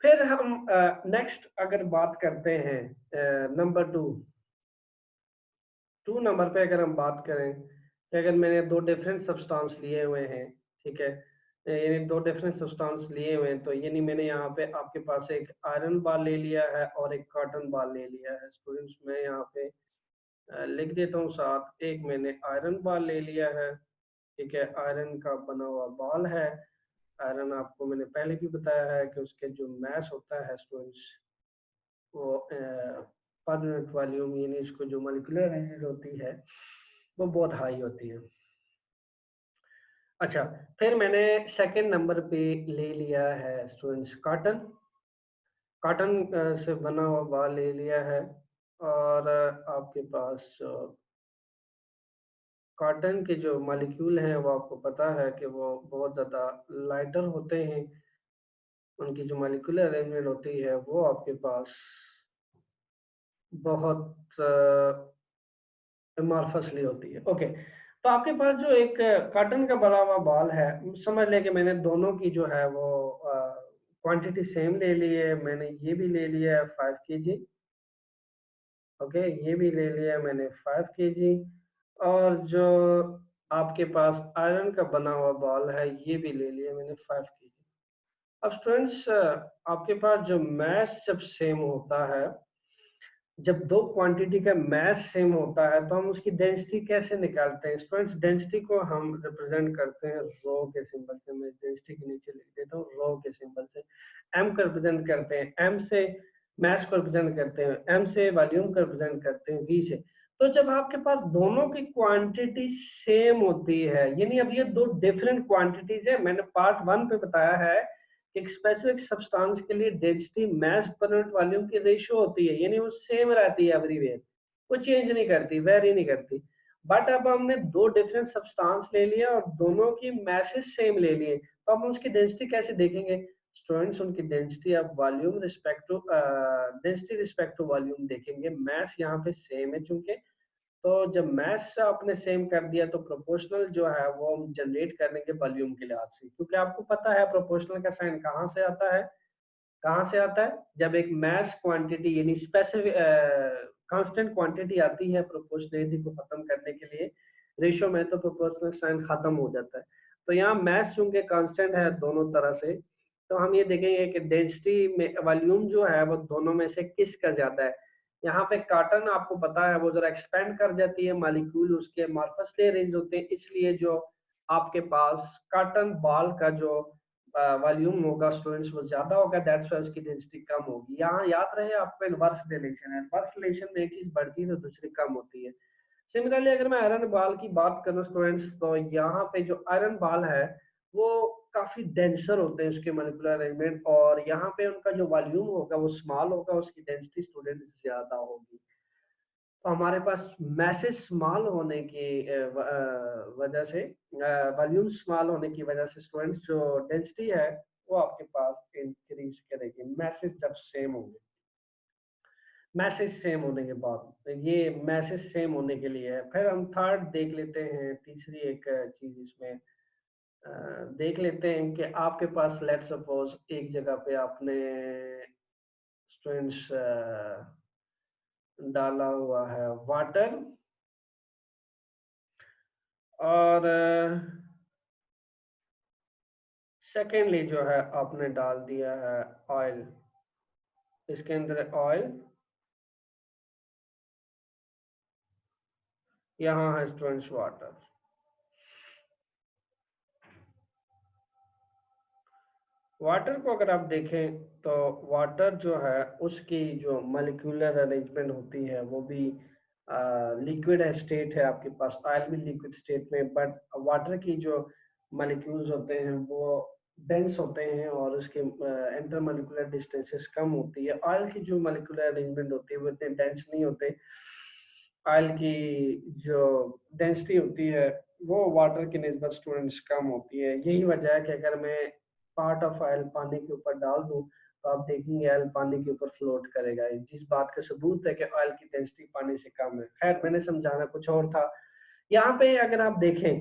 फिर हम नेक्स्ट अगर बात करते हैं नंबर 2 नंबर पे अगर हम बात करें कि अगर मैंने 2 डिफरेंट सब्सटेंस लिए हुए हैं, ठीक है, यानी 2 डिफरेंट सब्सटेंस लिए हुए हैं, तो यानी मैंने यहाँ पे आपके पास एक आयरन बार ले लिया है और एक कॉटन बार ले लिया है। स्टूडेंट्स मैं यहाँ पे लिख देता हूँ साथ, एक मैंने आयरन बार ले लिया है, ठीक है, आयरन का बना हुआ बॉल है। आयरन आपको मैंने पहले भी बताया है कि उसके जो मास होता है स्टूडेंट्स वो पर यूनिट वॉल्यूम यानी इसको जो मॉलिक्यूलर एनर्जी होती है वो बहुत हाई होती है। अच्छा, फिर मैंने सेकंड नंबर पे ले लिया है स्टूडेंट्स कॉटन, कॉटन से बना हुआ बाल ले लिया है, और आपके पास कॉटन के जो मॉलिक्यूल हैं वो आपको पता है कि वो बहुत ज़्यादा लाइटर होते हैं, उनकी जो मॉलिक्यूलर अरेंजमेंट होती है वो आपके पास बहुत अमॉर्फसली होती है। ओके, तो आपके पास जो एक कॉटन का बना हुआ बॉल है, समझ लें कि मैंने दोनों की जो है वो क्वांटिटी सेम ले ली है। मैंने ये भी ले लिया है 5 केजी, ओके, ये भी ले लिया है मैंने 5 केजी, और जो आपके पास आयरन का बना हुआ बॉल है ये भी ले लिया मैंने 5 केजी। अब स्टूडेंट्स आपके पास जो मास जब सेम होता है, जब 2 क्वांटिटी का मास सेम होता है तो हम उसकी डेंसिटी कैसे निकालते हैं? स्टूडेंट्स डेंसिटी को हम रिप्रेजेंट करते हैं रो के सिंबल से। मैं डेंसिटी के नीचे लिख देता हूँ रो के सिंबल से। एम को रिप्रेजेंट करते हैं एम से, मास को रिप्रेजेंट करते हैं एम से, वॉल्यूम को रिप्रेजेंट करते हैं वी से। तो जब आपके पास दोनों की क्वांटिटी सेम होती है, यानी अब ये 2 डिफरेंट क्वांटिटीज है, मैंने पार्ट 1 पे बताया है एक स्पेसिफिक सब्सटेंस के लिए डेंसिटी मास पर यूनिट वॉल्यूम की रेशियो होती है, यानी वो सेम रहती है एवरीवेयर, वो चेंज नहीं करती, वेरी नहीं करती। बट अब हमने 2 डिफरेंट सब्सटेंस ले लिया और दोनों की मासेस सेम ले लिए, तो हम उसकी डेंसिटी कैसे देखेंगे? स्टूडेंट्स उनकी डेंसिटी आप volume respect to density respect to volume देखेंगे। मास यहाँ पे सेम है चूंकि, तो जब मास आपने सेम कर दिया तो प्रोपोर्शनल जो है वो हम जनरेट कर लेंगे वॉल्यूम के लिहाज से, क्योंकि आपको पता है प्रोपोर्शनल का साइन कहाँ से आता है, कहाँ से आता है? जब एक मास क्वांटिटी यानी स्पेसिफिक कांस्टेंट क्वांटिटी आती है प्रोपोर्शनलिटी को खत्म करने के लिए रेशियो में, तो प्रोपोर्शनल साइन खत्म हो जाता है। तो यहाँ मास चूंकि कांस्टेंट है दोनों तरह से, तो हम ये देखेंगे कि डेंसिटी में वॉल्यूम जो है वो दोनों में से किसका ज्यादा है। यहाँ पे कार्टन आपको पता है वो ज़रा एक्सपेंड कर जाती है, मॉलिक्यूल उसके मार्फसली अरेंज होते हैं, इसलिए जो आपके पास कॉटन बॉल का जो वॉल्यूम होगा स्टूडेंट्स वो ज़्यादा होगा, दैट्स व्हाई उसकी डेंसिटी कम होगी। यहाँ याद रहे आपको इनवर्स रिलेशन है, इनवर्स रिलेशन में एक चीज़ बढ़ती है तो दूसरी कम होती है। सिमिलरली अगर मैं आयरन बॉल की बात करूँ स्टूडेंट्स, तो यहाँ पे जो आयरन बॉल है वो काफ़ी डेंसर होते हैं उसके मॉलिक्यूलर अरेंजमेंट, और यहाँ पे उनका जो वॉल्यूम होगा वो स्मॉल होगा, उसकी डेंसिटी स्टूडेंट ज़्यादा होगी। तो हमारे पास मैसेज स्मॉल होने की वजह से, वॉल्यूम स्मॉल होने की वजह से स्टूडेंट्स जो डेंसिटी है वो आपके पास इंक्रीज करेगी मैसेज जब सेम होंगे। मैसेज सेम होने के बाद, तो ये मैसेज सेम होने के लिए है। फिर हम थर्ड देख लेते हैं, तीसरी एक चीज इसमें देख लेते हैं कि आपके पास लेट सपोज एक जगह पे आपने स्टूडेंट्स डाला हुआ है वाटर, और सेकेंडली जो है आपने डाल दिया है ऑयल, इसके अंदर ऑयल, यहाँ है स्टूडेंट्स वाटर। वाटर को अगर आप देखें तो वाटर जो है उसकी जो मॉलिक्यूलर अरेंजमेंट होती है वो भी लिक्विड स्टेट है आपके पास, ऑयल भी लिक्विड स्टेट में, बट वाटर की जो मॉलिक्यूल्स होते हैं वो डेंस होते हैं और उसके इंटर मॉलिक्यूलर डिस्टेंसेस कम होती है। ऑयल की जो मॉलिक्यूलर अरेंजमेंट होती है वो इतने डेंस नहीं होते। ऑयल की जो डेंसिटी होती है वो वाटर की निस्बत स्टूडेंट्स कम होती है। यही वजह है कि अगर मैं पार्ट ऑफ ऑयल पानी के ऊपर डाल दूं तो आप देखेंगे ऑयल पानी के ऊपर फ्लोट करेगा, जिस बात का सबूत है कि ऑयल की डेंसिटी पानी से कम है। खैर मैंने समझाना कुछ और था। यहाँ पे अगर आप देखें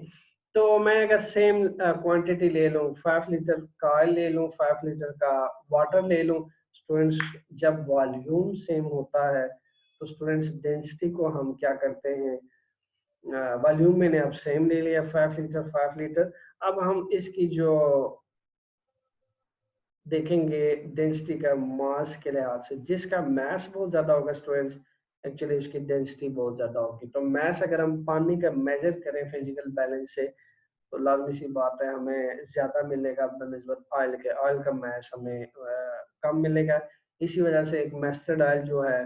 तो मैं अगर सेम क्वांटिटी ले लूँ, 5 लीटर का ऑयल ले लूँ, 5 लीटर का वाटर ले लूँ, स्टूडेंट्स जब वॉल्यूम सेम होता है तो स्टूडेंट्स डेंसिटी को हम क्या करते हैं, वॉल्यूम मैंने अब सेम ले लिया 5 लीटर 5 लीटर। अब हम इसकी जो देखेंगे डेंसिटी का मास के लिहाज से, जिसका मास बहुत ज़्यादा होगा स्टूडेंट्स एक्चुअली उसकी डेंसिटी बहुत ज़्यादा होगी। तो मास अगर हम पानी का मेजर करें फिजिकल बैलेंस से तो लाजमी सी बात है हमें ज़्यादा मिलेगा बनस्बत ऑयल के, ऑयल का मास हमें कम मिलेगा। इसी वजह से एक मस्टर्ड ऑयल जो है,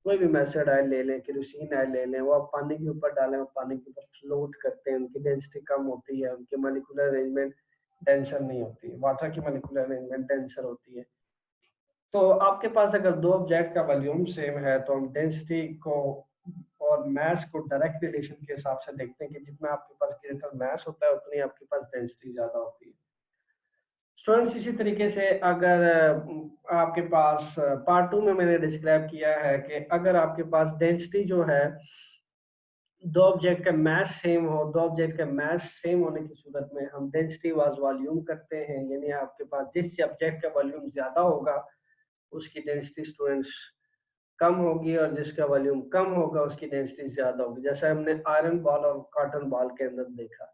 कोई भी मस्टर्ड ऑयल ले लें, केरोसिन ऑयल ले लें, वो आप पानी के ऊपर डालें, वो पानी के ऊपर फ्लोट करते हैं, उनकी डेंसिटी कम होती है, उनकी मॉलिक्यूलर अरेंजमेंट डेंसर नहीं होती। वाटर की मॉलिक्यूलर अरेंजमेंट डेंसर होती है। तो आपके पास अगर दो ऑब्जेक्ट का वॉल्यूम सेम है तो हम डेंसिटी को और मास को डायरेक्ट रिलेशन के हिसाब से देखते हैं कि जितना आपके पास ग्रेटर मास होता है उतनी आपके पास डेंसिटी ज़्यादा होती है। स्टूडेंट्स इसी तरीके से अगर आपके पास पार्ट टू में मैंने डिस्क्राइब किया है कि अगर आपके पास डेंसिटी जो है दो ऑब्जेक्ट का मास सेम हो, दो ऑब्जेक्ट का मास सेम होने की सूरत में हम डेंसिटी वाज वॉल्यूम करते हैं, यानी आपके पास जिस ऑब्जेक्ट का वॉल्यूम ज़्यादा होगा उसकी डेंसिटी स्टूडेंट्स कम होगी, और जिसका वॉल्यूम कम होगा उसकी डेंसिटी ज़्यादा होगी, जैसा हमने आयरन बॉल और कॉटन बॉल के अंदर देखा।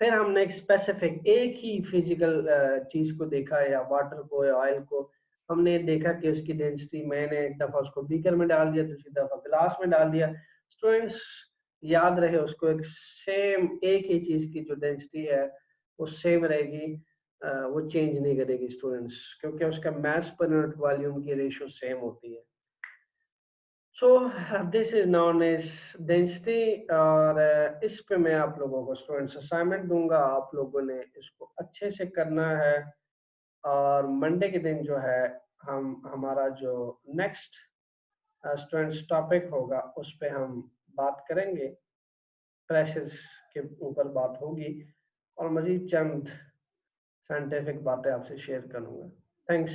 फिर हमने एक स्पेसिफिक एक ही फिजिकल चीज़ को देखा, या वाटर को या ऑयल को, हमने देखा कि उसकी डेंसिटी, मैंने एक दफ़ा उसको बीकर में डाल दिया, दूसरी दफ़ा गिलास में डाल दिया। स्टूडेंट्स याद रहे उसको एक सेम एक ही चीज़ की जो डेंसिटी है वो सेम रहेगी, वो चेंज नहीं करेगी स्टूडेंट्स, क्योंकि उसका मास पर यूनिट वॉल्यूम की रेशियो सेम होती है। So this is known as density, और इस पे मैं आप लोगों को स्टूडेंट्स असाइनमेंट दूंगा, आप लोगों ने इसको अच्छे से करना है, और मंडे के दिन जो है हम हमारा जो नेक्स्ट स्टूडेंट्स टॉपिक होगा उस पे हम बात करेंगे, प्रेशर्स के ऊपर बात होगी, और मजीद चंद साइंटिफिक बातें आपसे शेयर करूंगा। थैंक्स।